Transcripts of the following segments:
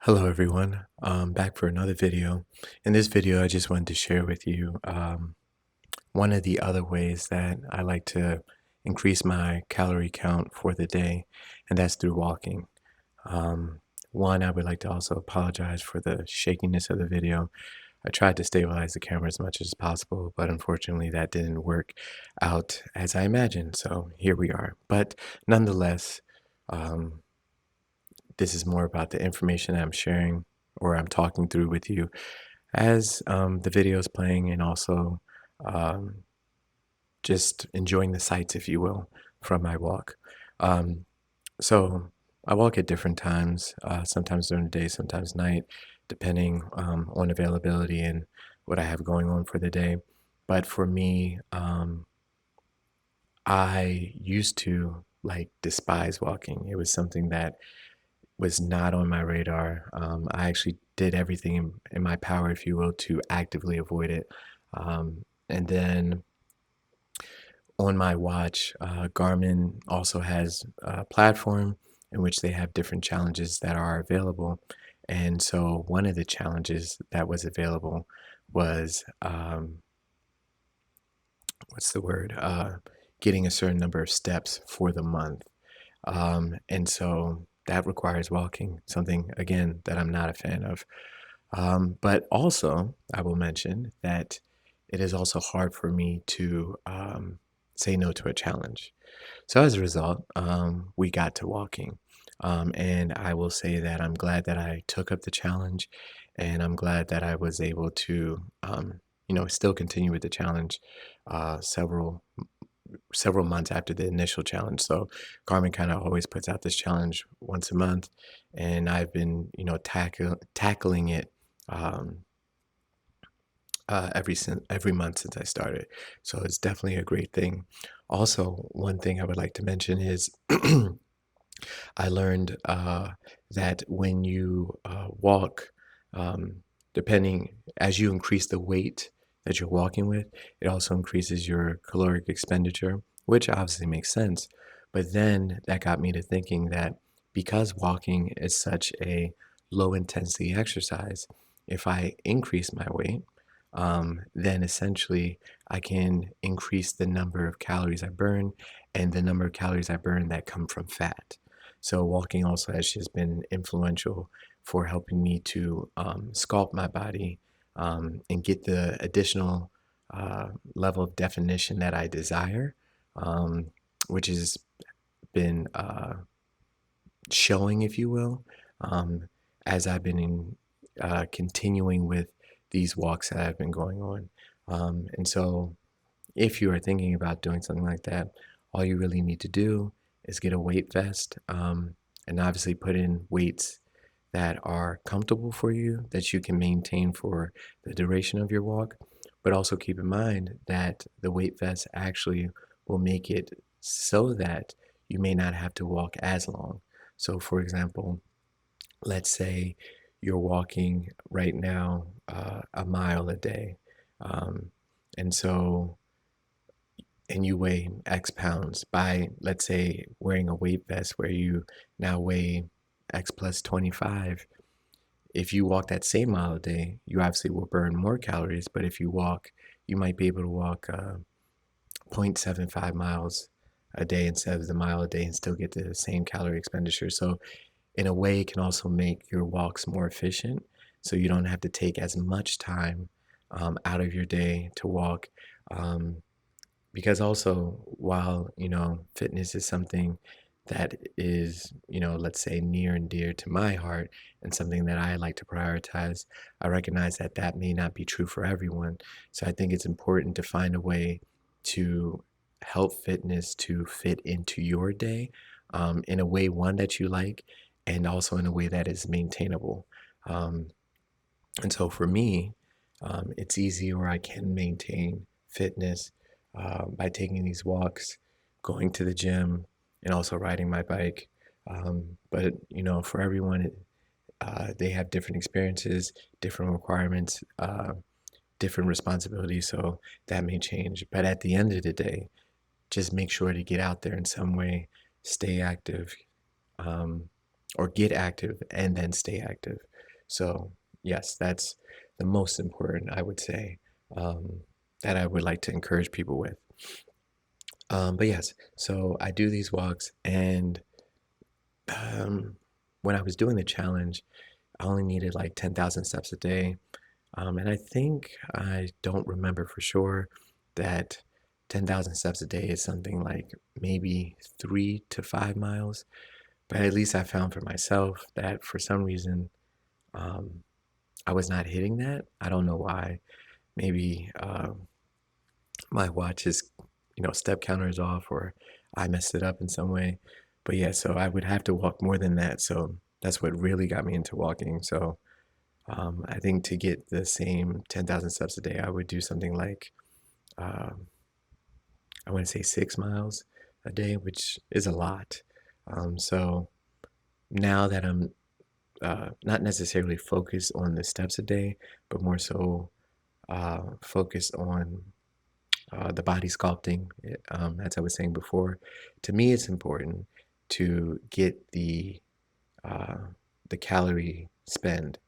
Hello everyone, back for another video. In this video, I just wanted to share with you one of the other ways that I like to increase my calorie count for the day, and that's through walking. One, I would like to also apologize for the shakiness of the video. I tried to stabilize the camera as much as possible, but unfortunately that didn't work out as I imagined, so here we are. But nonetheless, um, this is more about the information I'm sharing or I'm talking through with you as the video is playing, and also um, just enjoying the sights, if you will, from my walk. Um, so I walk at different times, sometimes during the day, sometimes night, depending on availability and what I have going on for the day. But for me, I used to like despise walking. It was something that was not on my radar. I actually did everything in my power, if you will, to actively avoid it. And then on my watch, Garmin also has a platform in which they have different challenges that are available. And so one of the challenges that was available was what's the word? Getting a certain number of steps for the month. And so that requires walking, something again that I'm not a fan of. But also, I will mention that it is also hard for me to say no to a challenge. So as a result, we got to walking. And I will say that I'm glad that I took up the challenge, and I'm glad that I was able to, still continue with the challenge several months after the initial challenge. So Garmin kind of always puts out this challenge once a month, and I've been, tackling it um, every month since I started. So it's definitely a great thing. Also, one thing I would like to mention is I learned that when you walk, um, depending as you increase the weight that you're walking with, it also increases your caloric expenditure, which obviously makes sense. But then that got me to thinking that because walking is such a low intensity exercise, if I increase my weight, then essentially I can increase the number of calories I burn and the number of calories I burn that come from fat. So walking also has just been influential for helping me to sculpt my body and get the additional level of definition that I desire, um, which has been showing, if you will, um, as I've been continuing with these walks that I've been going on. And so if you are thinking about doing something like that, all you really need to do is get a weight vest, and obviously put in weights that are comfortable for you, that you can maintain for the duration of your walk. But also keep in mind that the weight vest actually will make it so that you may not have to walk as long. So, for example, let's say you're walking right now a mile a day. Um, and so and you weigh X pounds by, let's say, wearing a weight vest where you now weigh X plus 25. If you walk that same mile a day, you obviously will burn more calories. But if you walk, you might be able to walk 0.75 miles a day instead of the mile a day and still get the same calorie expenditure. So, in a way, it can also make your walks more efficient. So, you don't have to take as much time out of your day to walk. Um, because also, while, fitness is something that is, let's say near and dear to my heart and something that I like to prioritize, I recognize that that may not be true for everyone. So I think it's important to find a way to help fitness to fit into your day, in a way, one that you like, and also in a way that is maintainable. Um, and so for me, it's easy, or I can maintain fitness by taking these walks, going to the gym, and also riding my bike. But for everyone, they have different experiences, different requirements, different responsibilities. So that may change. But at the end of the day, just make sure to get out there in some way, stay active, um, or get active and then stay active. So yes, that's the most important, I would say, um, that I would like to encourage people with. But yes, so I do these walks, and um, when I was doing the challenge, I only needed like 10,000 steps a day. And I think I don't remember for sure that 10,000 steps a day is something like maybe 3 to 5 miles. But at least I found for myself that for some reason um, I was not hitting that. I don't know why. Maybe my watch's step counter is off, or I messed it up in some way. But yeah, so I would have to walk more than that. So that's what really got me into walking. So I think to get the same 10,000 steps a day, I would do something like um, I want to say 6 miles a day, which is a lot. So now that I'm not necessarily focused on the steps a day, but more so focused on the body sculpting. As I was saying before, to me, it's important to get uh, the calorie spend,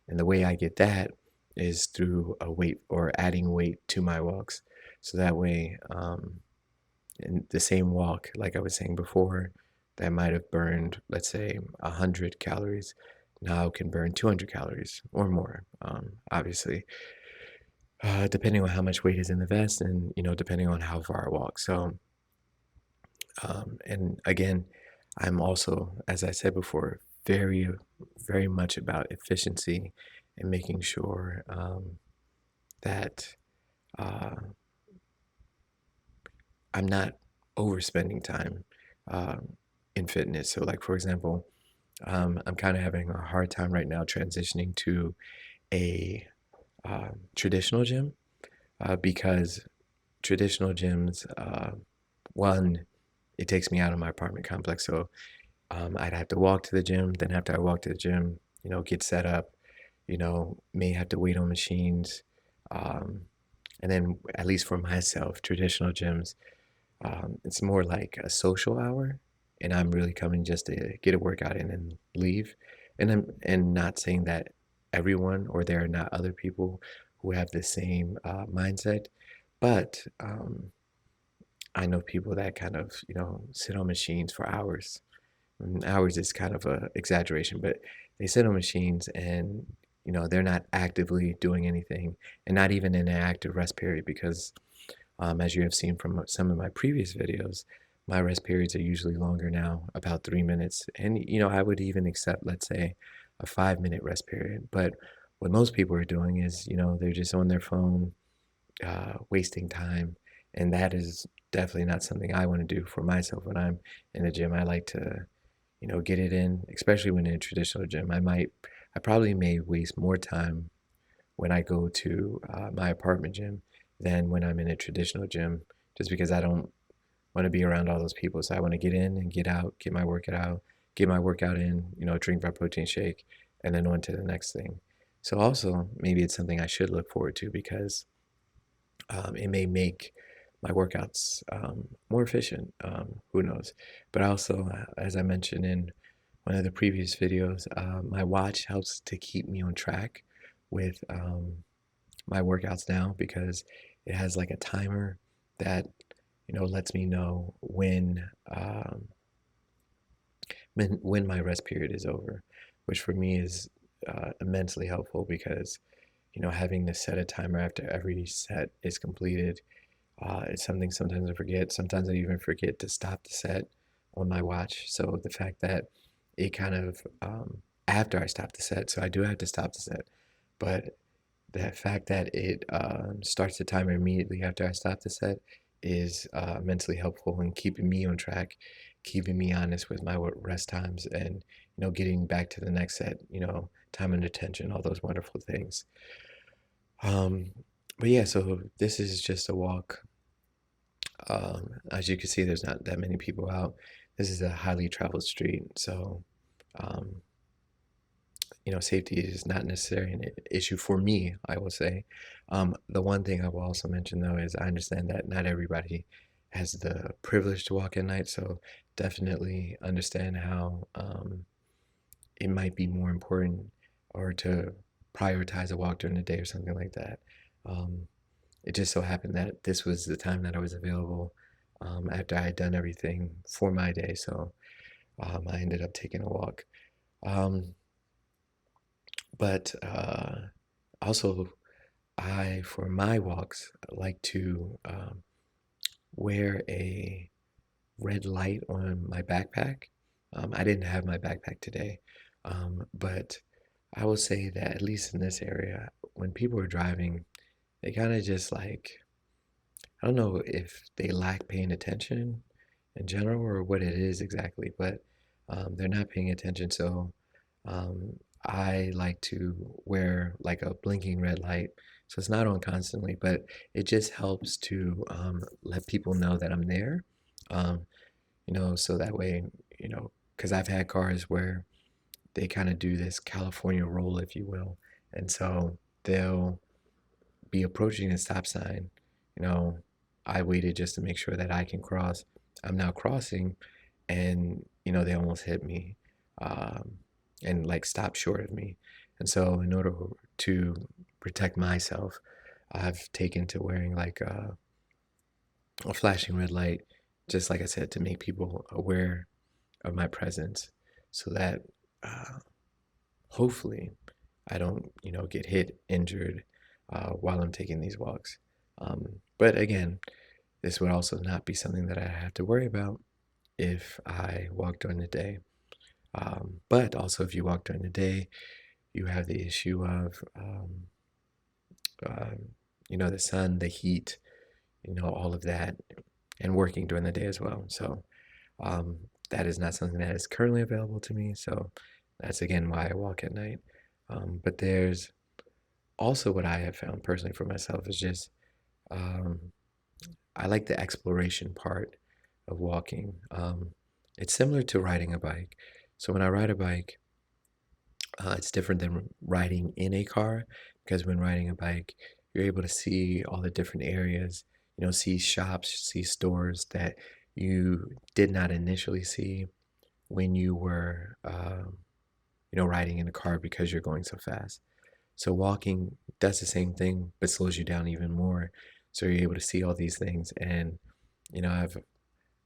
and the way I get that is through a weight or adding weight to my walks. So that way, in the same walk, like I was saying before, that might have burned, let's say, 100 calories, now can burn 200 calories or more. Obviously, depending on how much weight is in the vest, and depending on how far I walk. So, and again, I'm also, as I said before, very, very much about efficiency and making sure that uh, I'm not overspending time uh, in fitness. So, like for example, I'm kind of having a hard time right now transitioning to a traditional gym because traditional gyms, one, it takes me out of my apartment complex. So I'd have to walk to the gym. Then after I walk to the gym, get set up, may have to wait on machines. Um, and then at least for myself, traditional gyms, it's more like a social hour. And I'm really coming just to get a workout in and leave. And not saying that everyone or there are not other people who have the same mindset, but I know people that kind of, sit on machines for hours. Hours is kind of a exaggeration, but they sit on machines and they're not actively doing anything, and not even in an active rest period because as you have seen from some of my previous videos, my rest periods are usually longer now, about 3 minutes, and I would even accept, let's say, a 5 minute rest period. But what most people are doing is they're just on their phone, wasting time, and that is definitely not something I want to do for myself when I'm in the gym. I like to get it in, especially when in a traditional gym. I probably may waste more time when I go to my apartment gym than when I'm in a traditional gym, just because I don't want to be around all those people. So I want to get in and get out, get my workout in, drink my protein shake, and then on to the next thing. So also, maybe it's something I should look forward to because it may make my workouts more efficient. Who knows? But also, as I mentioned in one of the previous videos, my watch helps to keep me on track with my workouts now because it has like a timer that lets me know when my rest period is over, which for me is immensely helpful because having to set a timer after every set is completed. It's something sometimes I forget. Sometimes I even forget to stop the set on my watch. So the fact that it kind of after I stop the set, so I do have to stop the set, but the fact that it starts the timer immediately after I stop the set is immensely helpful in keeping me on track, keeping me honest with my rest times, and getting back to the next set. Time and attention, all those wonderful things. Um, but yeah, so this is just a walk. As you can see, there's not that many people out. This is a highly traveled street, so um, safety is not necessarily an issue for me, I will say. The one thing I will also mention though is I understand that not everybody has the privilege to walk at night, so definitely understand how it might be more important or to prioritize a walk during the day or something like that. Um, it just so happened that this was the time that I was available after I had done everything for my day. So I ended up taking a walk. Um, but also, for my walks, like to wear a red light on my backpack. I didn't have my backpack today, but I will say that at least in this area, when people are driving, they kind of just like, I don't know if they lack paying attention in general or what it is exactly, but they're not paying attention. So I like to wear like a blinking red light. So it's not on constantly, but it just helps to let people know that I'm there. Um, so that way, because I've had cars where they kind of do this California roll, if you will. And so they'll be approaching a stop sign. You know, I waited just to make sure that I can cross. I'm now crossing, and they almost hit me, um, and like stopped short of me. And so, in order to protect myself, I've taken to wearing like a flashing red light, just like I said, to make people aware of my presence, so that uh, hopefully I don't, get hit, injured while I'm taking these walks. But again, this would also not be something that I have to worry about if I walk during the day. But also, if you walk during the day, you have the issue of, um, the sun, the heat, all of that, and working during the day as well. So um, that is not something that is currently available to me. So that's again why I walk at night. But there's also what I have found personally for myself is just um, I like the exploration part of walking. It's similar to riding a bike. So when I ride a bike, it's different than riding in a car because when riding a bike, you're able to see all the different areas, see shops, see stores that you did not initially see when you were, riding in a car because you're going so fast. So walking does the same thing, but slows you down even more. So you're able to see all these things, and you know,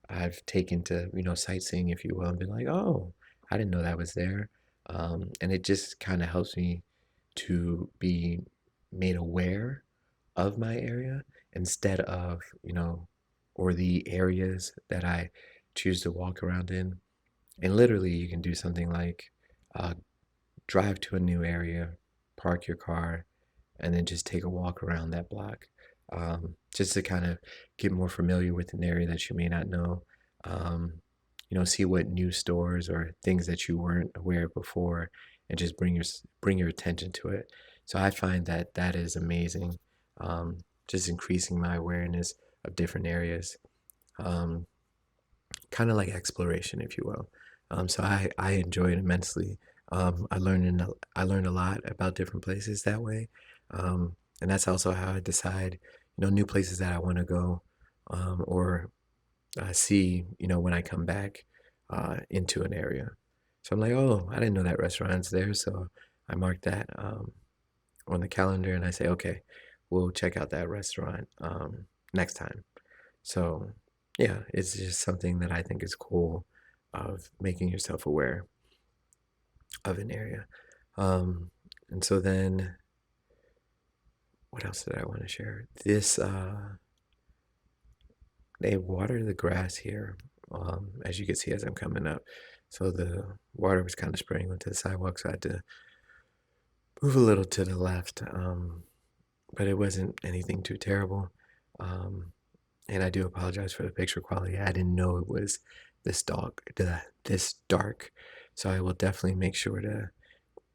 I've taken to sightseeing, if you will, and been like, oh, I didn't know that was there, and it just kind of helps me to be made aware of my area instead of or the areas that I choose to walk around in. And literally, you can do something like uh, drive to a new area, park your car, and then just take a walk around that block, just to kind of get more familiar with an area that you may not know. Um, see what new stores or things that you weren't aware of before, and just bring your attention to it. So I find that that is amazing. Just increasing my awareness of different areas, um, kind of like exploration, if you will. So I enjoy it immensely. I learned a lot about different places that way, and that's also how I decide, new places that I want to go, or see, when I come back into an area. So I'm like, oh, I didn't know that restaurant's there, so I mark that on the calendar, and I say, okay, we'll check out that restaurant next time. So yeah, it's just something that I think is cool of making yourself aware of an area. Um, and so then, what else did I want to share? They water the grass here, as you can see as I'm coming up. So the water was kind of spraying onto the sidewalk, so I had to move a little to the left. But it wasn't anything too terrible. Um, and I do apologize for the picture quality. I didn't know it was this dark. So I will definitely make sure to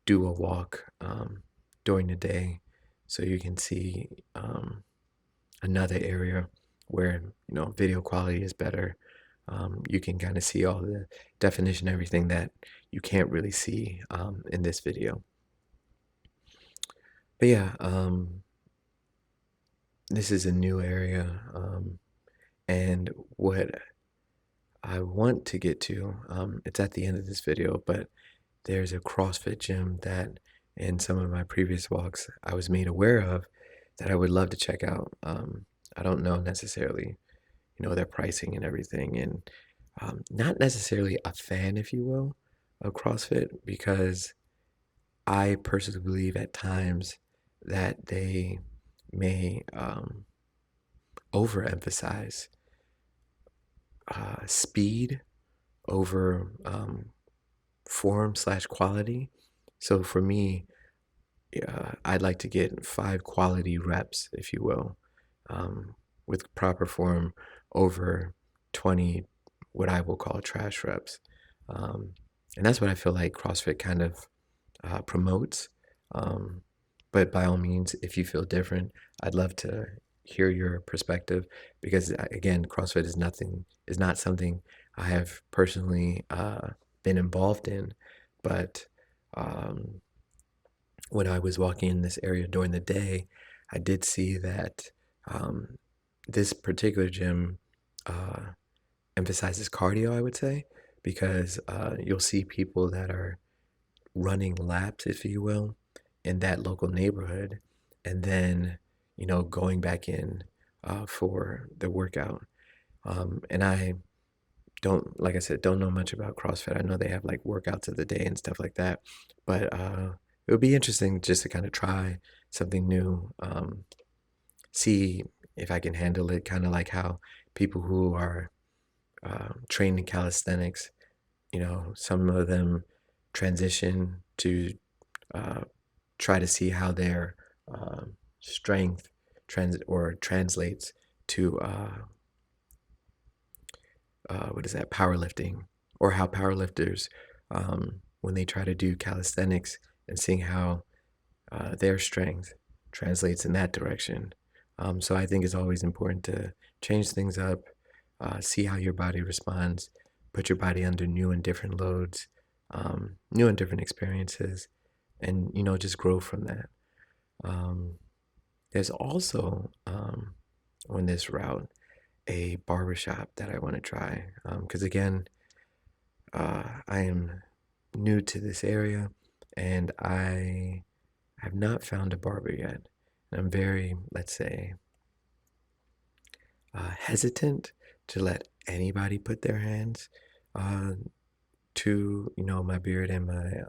do a walk during the day so you can see another area where video quality is better. You can kind of see all the definition, everything that you can't really see in this video. But yeah, this is a new area, and what I want to get to, it's at the end of this video, but there's a CrossFit gym that in some of my previous walks, I was made aware of that I would love to check out. I don't know necessarily, their pricing and everything, and not necessarily a fan, if you will, of CrossFit because I personally believe at times that they may overemphasize speed over form/quality. So for me, I'd like to get 5 quality reps, if you will, um, with proper form over 20, what I will call trash reps. Um, and that's what I feel like CrossFit kind of promotes. Um, but by all means, if you feel different, I'd love to hear your perspective because again, CrossFit is not something I have personally been involved in, but um, when I was walking in this area during the day, I did see that um, this particular gym uh, emphasizes cardio, I would say, because you'll see people that are running laps, if you will, in that local neighborhood, and then, going back in for the workout. And I don't, like I said, don't know much about CrossFit. I know they have like workouts of the day and stuff like that, but it would be interesting just to kind of try something new, see if I can handle it, kind of like how people who are trained in calisthenics, some of them transition to uh, try to see how their strength translates to what is that, powerlifting, or how powerlifters, when they try to do calisthenics and seeing how their strength translates in that direction. So I think it's always important to change things up, see how your body responds, put your body under new and different loads, new and different experiences, and just grow from that. Um, there's also on this route a barbershop that I want to try because again, I am new to this area and I have not found a barber yet. And I'm very, let's say, hesitant to let anybody put their hands uh, to, my beard and my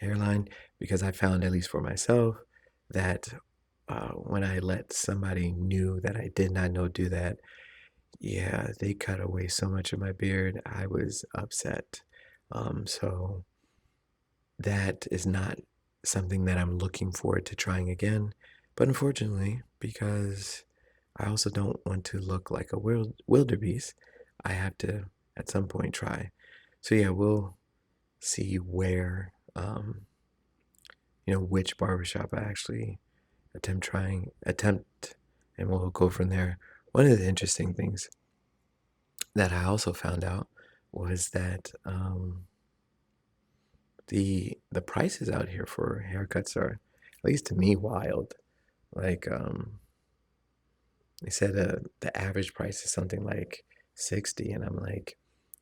hairline because I found, at least for myself, that when I let somebody new that I did not know do that, yeah, they cut away so much of my beard. I was upset. So that is not something that I'm looking forward to trying again. But unfortunately, because I also don't want to look like a wildebeest, I have to at some point try. So yeah, we'll see where, which barbershop I actually attempt, and we'll go from there. One of the interesting things that I also found out was that the prices out here for haircuts are, at least to me, wild. Like they said the average price is something like 60, and I'm like,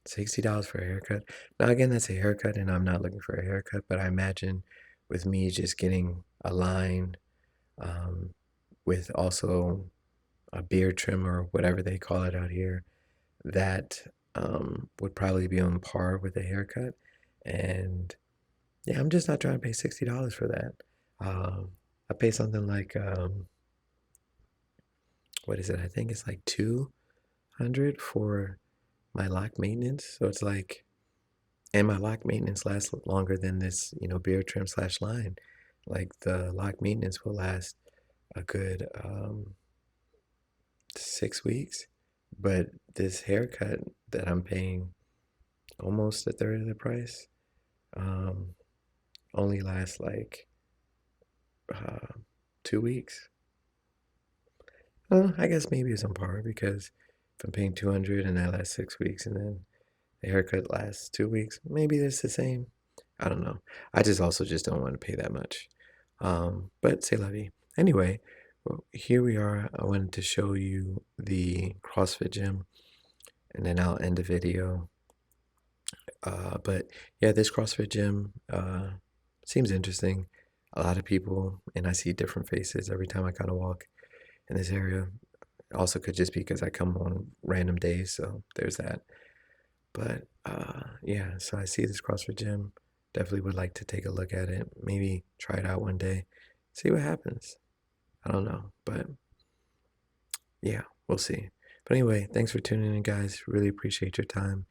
$60 for a haircut. Now again, that's a haircut, and I'm not looking for a haircut, but I imagine with me just getting a line, um, with also a beard trim or whatever they call it out here, that would probably be on par with a haircut. And yeah, I'm just not trying to pay $60 for that. I pay something like what is it? I think it's like 200 for my lock maintenance. So it's like, and my lock maintenance lasts longer than this, beard trim/line. Like the lock maintenance will last a good 6 weeks, but this haircut that I'm paying almost a third of the price um, only lasts like uh, 2 weeks. Well, I guess maybe it's on par because if I'm paying 200 and that lasts 6 weeks and then the haircut lasts 2 weeks, maybe it's the same. I don't know. I just also just don't want to pay that much. But c'est la vie. Anyway, well, here we are. I wanted to show you the CrossFit gym and then I'll end the video. But yeah, this CrossFit gym seems interesting. A lot of people, and I see different faces every time I kind of walk in this area. Also, could just be because I come on random days, so there's that. But yeah, so I see this CrossFit gym. Definitely would like to take a look at it. Maybe try it out one day. See what happens. I don't know, but yeah, we'll see. But anyway, thanks for tuning in, guys. Really appreciate your time.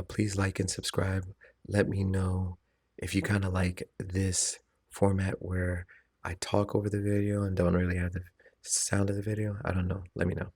Please like and subscribe. Let me know if you kind of like this format where I talk over the video and don't really have the sound of the video. I don't know. Let me know.